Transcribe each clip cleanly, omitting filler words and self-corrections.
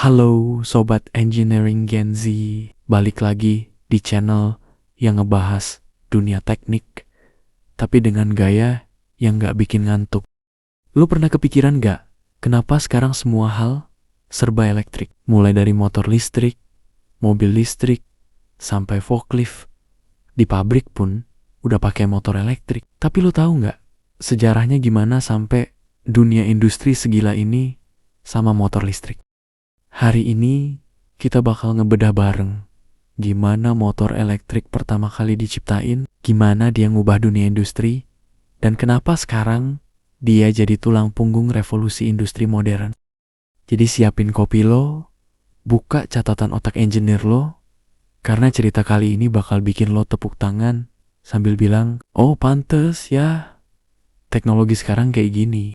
Halo Sobat Engineering Gen Z, balik lagi di channel yang ngebahas dunia teknik, tapi dengan gaya yang gak bikin ngantuk. Lu pernah kepikiran gak, kenapa sekarang semua hal serba elektrik? Mulai dari motor listrik, mobil listrik, sampai forklift. Di pabrik pun udah pakai motor elektrik. Tapi lu tahu gak, sejarahnya gimana sampai dunia industri segila ini sama motor listrik? Hari ini kita bakal ngebedah bareng gimana motor elektrik pertama kali diciptain, gimana dia ngubah dunia industri, dan kenapa sekarang dia jadi tulang punggung revolusi industri modern. Jadi siapin kopi lo, buka catatan otak engineer lo, karena cerita kali ini bakal bikin lo tepuk tangan sambil bilang, oh pantes ya, teknologi sekarang kayak gini.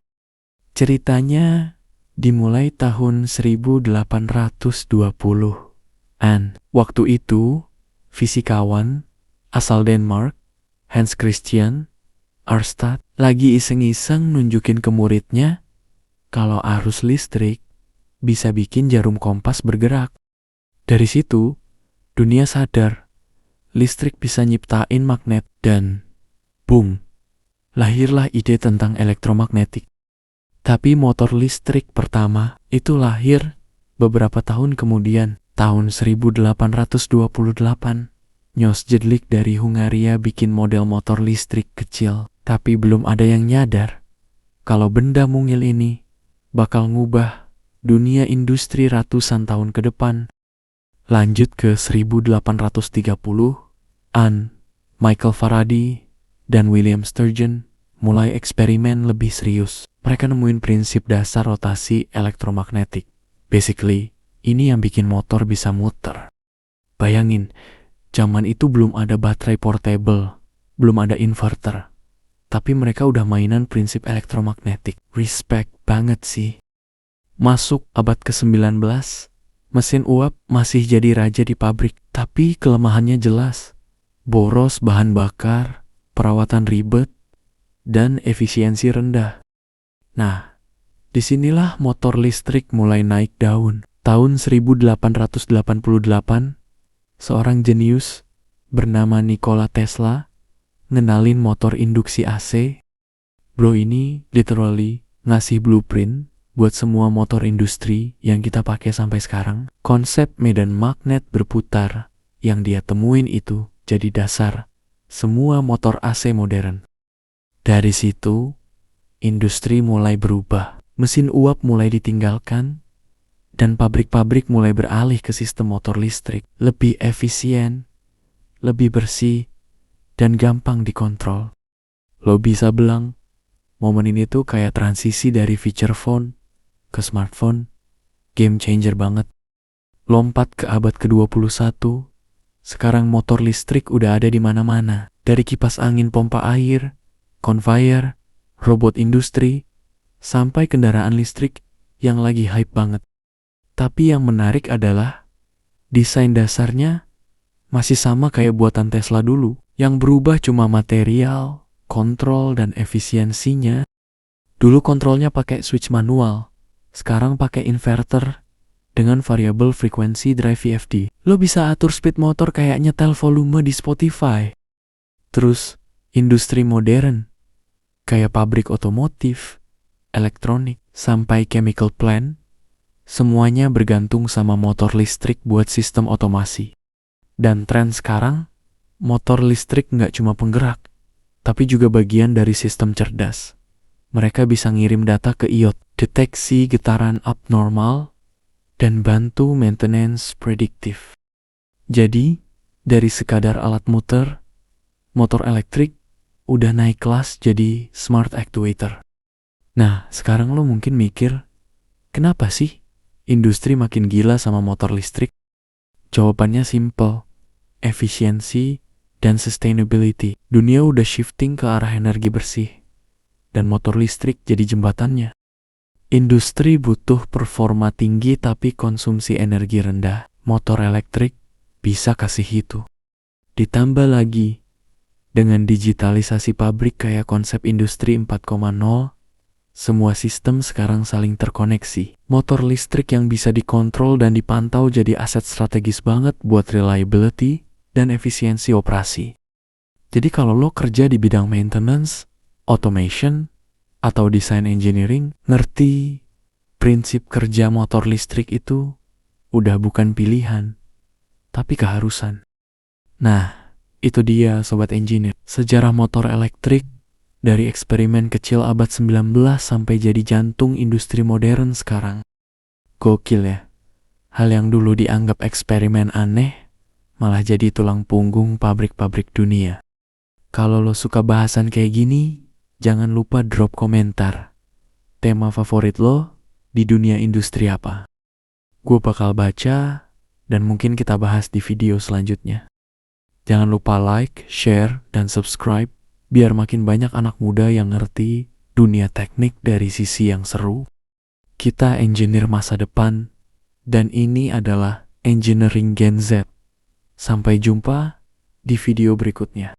Ceritanya dimulai tahun 1820-an. Waktu itu, fisikawan asal Denmark, Hans Christian Ørsted, lagi iseng-iseng nunjukin ke muridnya kalau arus listrik bisa bikin jarum kompas bergerak. Dari situ, dunia sadar listrik bisa nyiptain magnet dan boom, lahirlah ide tentang elektromagnetik. Tapi motor listrik pertama itu lahir beberapa tahun kemudian, tahun 1828. Jos Jedlik dari Hungaria bikin model motor listrik kecil, tapi belum ada yang nyadar kalau benda mungil ini bakal ngubah dunia industri ratusan tahun ke depan. Lanjut ke 1830-an, Michael Faraday dan William Sturgeon mulai eksperimen lebih serius. Mereka nemuin prinsip dasar rotasi elektromagnetik. Basically, ini yang bikin motor bisa muter. Bayangin, zaman itu belum ada baterai portable, belum ada inverter. Tapi mereka udah mainan prinsip elektromagnetik. Respect banget sih. Masuk abad ke-19, mesin uap masih jadi raja di pabrik. Tapi kelemahannya jelas. Boros bahan bakar, perawatan ribet, dan efisiensi rendah. Nah, disinilah motor listrik mulai naik daun. Tahun 1888, seorang jenius bernama Nikola Tesla ngenalin motor induksi AC. Bro ini literally ngasih blueprint buat semua motor industri yang kita pakai sampai sekarang. Konsep medan magnet berputar yang dia temuin itu jadi dasar semua motor AC modern. Dari situ, industri mulai berubah, mesin uap mulai ditinggalkan, dan pabrik-pabrik mulai beralih ke sistem motor listrik. Lebih efisien, lebih bersih, dan gampang dikontrol. Lo bisa bilang, momen ini tuh kayak transisi dari feature phone ke smartphone, game changer banget. Lompat ke abad ke-21, sekarang motor listrik udah ada di mana-mana. Dari kipas angin pompa air, conveyor, robot industri, sampai kendaraan listrik yang lagi hype banget. Tapi yang menarik adalah desain dasarnya masih sama kayak buatan Tesla dulu. Yang berubah cuma material, kontrol, dan efisiensinya. Dulu kontrolnya pakai switch manual, sekarang pakai inverter dengan variable frequency drive VFD. Lo bisa atur speed motor kayak nyetel volume di Spotify. Terus, industri modern kayak pabrik otomotif, elektronik, sampai chemical plant, semuanya bergantung sama motor listrik buat sistem otomasi. Dan tren sekarang, motor listrik nggak cuma penggerak, tapi juga bagian dari sistem cerdas. Mereka bisa ngirim data ke iot, deteksi getaran abnormal, dan bantu maintenance prediktif. Jadi, dari sekadar alat muter, motor elektrik udah naik kelas jadi smart actuator. Nah, sekarang lo mungkin mikir, kenapa sih industri makin gila sama motor listrik? Jawabannya simple, efisiensi dan sustainability. Dunia udah shifting ke arah energi bersih, dan motor listrik jadi jembatannya. Industri butuh performa tinggi tapi konsumsi energi rendah. Motor elektrik bisa kasih itu. Ditambah lagi dengan digitalisasi pabrik kayak konsep industri 4.0, Semua sistem sekarang saling terkoneksi. Motor listrik yang bisa dikontrol dan dipantau jadi aset strategis banget buat reliability dan efisiensi operasi. Jadi kalau lo kerja di bidang maintenance, automation, atau design engineering, ngerti prinsip kerja motor listrik itu udah bukan pilihan, tapi keharusan. Nah, itu dia sobat engineer. Sejarah motor elektrik dari eksperimen kecil abad 19 sampai jadi jantung industri modern sekarang. Gokil ya. Hal yang dulu dianggap eksperimen aneh, malah jadi tulang punggung pabrik-pabrik dunia. Kalau lo suka bahasan kayak gini, jangan lupa drop komentar. Tema favorit lo di dunia industri apa? Gue bakal baca dan mungkin kita bahas di video selanjutnya. Jangan lupa like, share, dan subscribe biar makin banyak anak muda yang ngerti dunia teknik dari sisi yang seru. Kita engineer masa depan, dan ini adalah Engineering Gen Z. Sampai jumpa di video berikutnya.